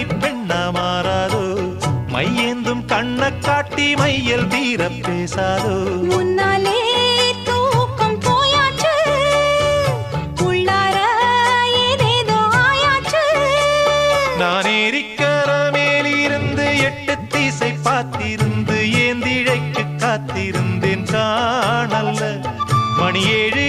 கன்னி பெண்ணா மாறாதோ மையேந்தும் கண்ண காட்டி மையல் தீர பேசாதோ முன்னாலே தூக்கம் போயாச்சு உள்ளார ஏதேதோ ஆயாச்சு நான் ஏரிக்கர மேலிருந்து 8 திசை பார்த்திருந்து ஏந்திழைக்கு காத்திருந்தேன் காணல்ல மணி 7